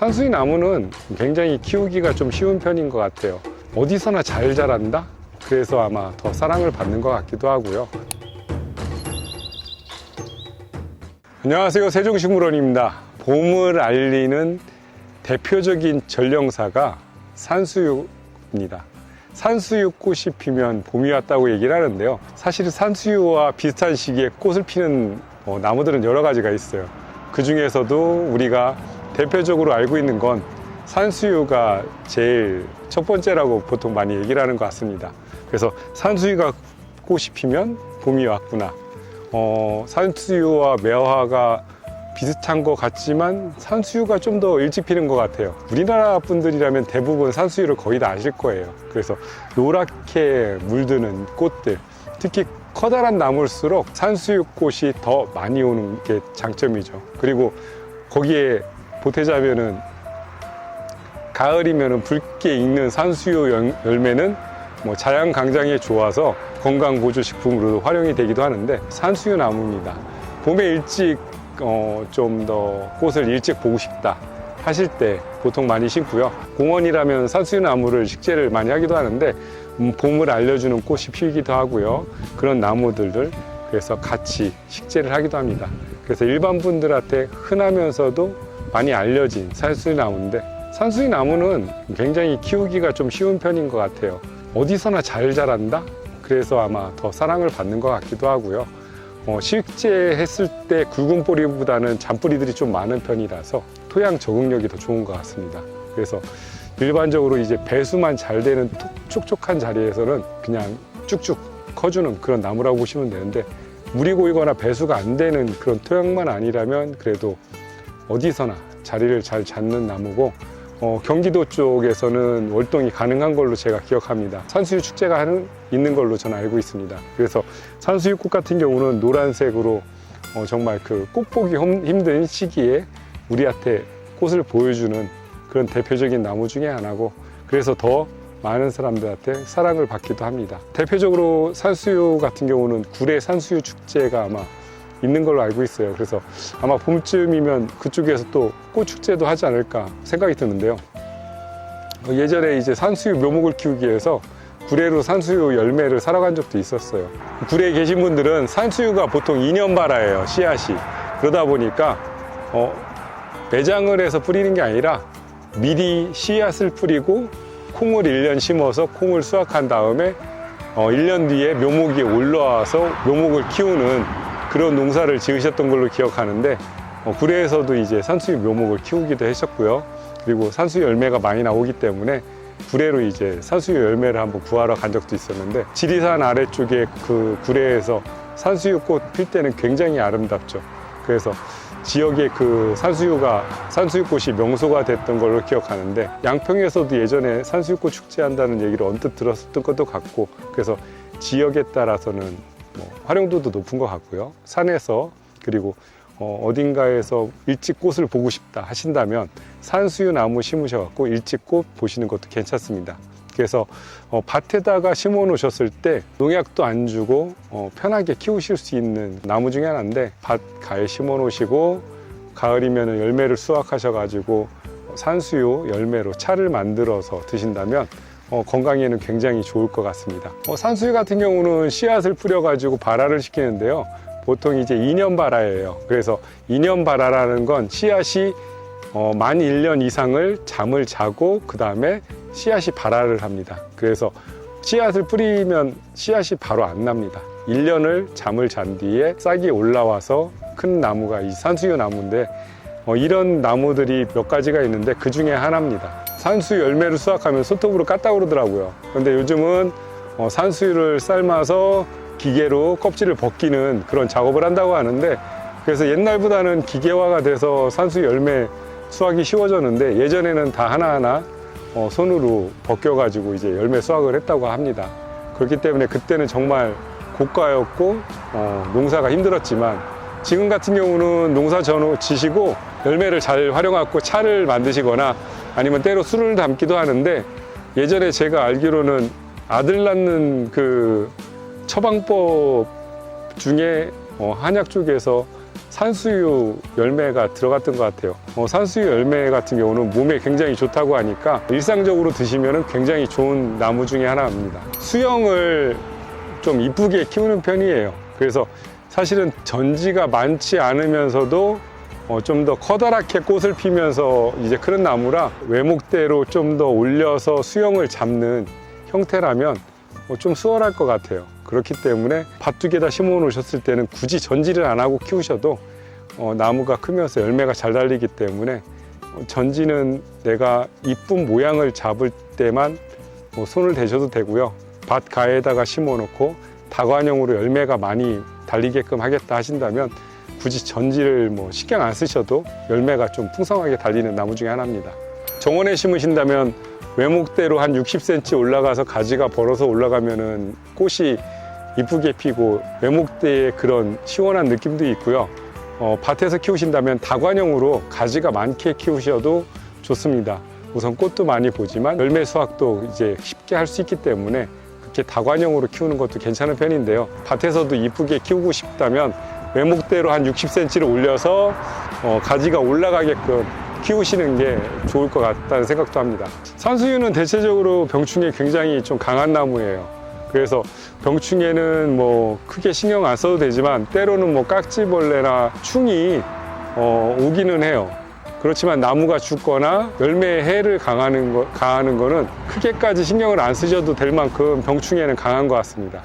산수유 나무는 굉장히 키우기가 좀 쉬운 편인 것 같아요. 어디서나 잘 자란다? 그래서 아마 더 사랑을 받는 것 같기도 하고요. 안녕하세요, 세종식물원입니다. 봄을 알리는 대표적인 전령사가 산수유입니다. 산수유 꽃이 피면 봄이 왔다고 얘기를 하는데요. 사실 산수유와 비슷한 시기에 꽃을 피는 나무들은 여러 가지가 있어요. 그 중에서도 우리가 대표적으로 알고 있는 건 산수유가 제일 첫 번째라고 보통 많이 얘기를 하는 것 같습니다. 그래서 산수유가 꽃이 피면 봄이 왔구나. 산수유와 매화가 비슷한 것 같지만 산수유가 좀 더 일찍 피는 것 같아요. 우리나라 분들이라면 대부분 산수유를 거의 다 아실 거예요. 그래서 노랗게 물드는 꽃들, 특히 커다란 나무일수록 산수유 꽃이 더 많이 오는 게 장점이죠. 그리고 거기에 보태자면은 가을이면은 붉게 익는 산수유 열매는 자양 강장에 좋아서 건강 보조 식품으로도 활용이 되기도 하는데 산수유 나무입니다. 봄에 일찍 좀 더 꽃을 일찍 보고 싶다 하실 때 보통 많이 심고요. 공원이라면 산수유 나무를 식재를 많이 하기도 하는데 봄을 알려주는 꽃이 피기도 하고요. 그런 나무들을 그래서 같이 식재를 하기도 합니다. 그래서 일반 분들한테 흔하면서도 많이 알려진 산수유 나무인데, 산수유 나무는 굉장히 키우기가 좀 쉬운 편인 것 같아요. 어디서나 잘 자란다? 그래서 아마 더 사랑을 받는 것 같기도 하고요. 식재했을 때 굵은 뿌리보다는 잔뿌리들이 좀 많은 편이라서 토양 적응력이 더 좋은 것 같습니다. 그래서 일반적으로 이제 배수만 잘 되는 촉촉한 자리에서는 그냥 쭉쭉 커주는 그런 나무라고 보시면 되는데, 물이 고이거나 배수가 안 되는 그런 토양만 아니라면 그래도 어디서나 자리를 잘 잡는 나무고, 경기도 쪽에서는 월동이 가능한 걸로 제가 기억합니다. 산수유 축제가 있는 걸로 저는 알고 있습니다. 그래서 산수유꽃 같은 경우는 노란색으로 정말 그 꽃 보기 힘든 시기에 우리한테 꽃을 보여주는 그런 대표적인 나무 중에 하나고, 그래서 더 많은 사람들한테 사랑을 받기도 합니다. 대표적으로 산수유 같은 경우는 구례 산수유 축제가 아마 있는 걸로 알고 있어요. 그래서 아마 봄쯤이면 그쪽에서 또 꽃 축제도 하지 않을까 생각이 드는데요. 예전에 이제 산수유 묘목을 키우기 위해서 구례로 산수유 열매를 사러 간 적도 있었어요. 구례에 계신 분들은 산수유가 보통 2년 발아예요, 씨앗이. 그러다 보니까 매장을 해서 뿌리는 게 아니라 미리 씨앗을 뿌리고 콩을 1년 심어서 콩을 수확한 다음에 1년 뒤에 묘목이 올라와서 묘목을 키우는 그런 농사를 지으셨던 걸로 기억하는데, 구례에서도 이제 산수유 묘목을 키우기도 했었고요. 그리고 산수유 열매가 많이 나오기 때문에 구례로 이제 산수유 열매를 한번 구하러 간 적도 있었는데, 지리산 아래쪽에 그 구례에서 산수유꽃 필 때는 굉장히 아름답죠. 그래서 지역에 그 산수유꽃이 명소가 됐던 걸로 기억하는데, 양평에서도 예전에 산수유꽃 축제한다는 얘기를 언뜻 들었었던 것도 같고, 그래서 지역에 따라서는 활용도도 높은 것 같고요. 산에서 그리고 어딘가에서 일찍 꽃을 보고 싶다 하신다면 산수유 나무 심으셔갖고 일찍 꽃 보시는 것도 괜찮습니다. 그래서 밭에다가 심어 놓으셨을 때 농약도 안 주고 편하게 키우실 수 있는 나무 중에 하나인데, 밭 가에 심어 놓으시고 가을이면 열매를 수확하셔가지고 산수유 열매로 차를 만들어서 드신다면 건강에는 굉장히 좋을 것 같습니다. 산수유 같은 경우는 씨앗을 뿌려가지고 발화를 시키는데요. 보통 이제 2년 발화예요. 그래서 2년 발화라는 건 씨앗이 만 1년 이상을 잠을 자고 그 다음에 씨앗이 발화를 합니다. 그래서 씨앗을 뿌리면 씨앗이 바로 안 납니다. 1년을 잠을 잔 뒤에 싹이 올라와서 큰 나무가 이 산수유 나무인데, 이런 나무들이 몇 가지가 있는데 그 중에 하나입니다. 산수유 열매를 수확하면 손톱으로 깠다 그러더라고요. 근데 요즘은 산수유를 삶아서 기계로 껍질을 벗기는 그런 작업을 한다고 하는데, 그래서 옛날보다는 기계화가 돼서 산수유 열매 수확이 쉬워졌는데, 예전에는 다 하나하나 손으로 벗겨가지고 이제 열매 수확을 했다고 합니다. 그렇기 때문에 그때는 정말 고가였고 농사가 힘들었지만, 지금 같은 경우는 농사 지시고 열매를 잘 활용하고 차를 만드시거나 아니면 때로 술을 담기도 하는데, 예전에 제가 알기로는 아들 낳는 그 처방법 중에 한약 쪽에서 산수유 열매가 들어갔던 것 같아요. 산수유 열매 같은 경우는 몸에 굉장히 좋다고 하니까 일상적으로 드시면 굉장히 좋은 나무 중에 하나입니다. 수영을 좀 이쁘게 키우는 편이에요. 그래서 사실은 전지가 많지 않으면서도 좀 더 커다랗게 꽃을 피면서 이제 그런 나무라 외목대로 좀 더 올려서 수영을 잡는 형태라면 좀 수월할 것 같아요. 그렇기 때문에 밭 두 개 다 심어 놓으셨을 때는 굳이 전지를 안 하고 키우셔도 나무가 크면서 열매가 잘 달리기 때문에 전지는 내가 이쁜 모양을 잡을 때만 손을 대셔도 되고요. 밭 가에다가 심어 놓고 다관형으로 열매가 많이 달리게끔 하겠다 하신다면 굳이 전지를 신경 안 쓰셔도 열매가 좀 풍성하게 달리는 나무 중에 하나입니다. 정원에 심으신다면 외목대로 한 60cm 올라가서 가지가 벌어서 올라가면은 꽃이 이쁘게 피고 외목대의 그런 시원한 느낌도 있고요. 밭에서 키우신다면 다관형으로 가지가 많게 키우셔도 좋습니다. 우선 꽃도 많이 보지만 열매 수확도 이제 쉽게 할 수 있기 때문에 그렇게 다관형으로 키우는 것도 괜찮은 편인데요. 밭에서도 이쁘게 키우고 싶다면 외목대로 한 60cm를 올려서 가지가 올라가게끔 키우시는 게 좋을 것 같다는 생각도 합니다. 산수유는 대체적으로 병충해 굉장히 좀 강한 나무예요. 그래서 병충해는 크게 신경 안 써도 되지만 때로는 깍지벌레나 충이 오기는 해요. 그렇지만 나무가 죽거나 열매에 해를 가하는 거는 크게까지 신경을 안 쓰셔도 될 만큼 병충해는 강한 것 같습니다.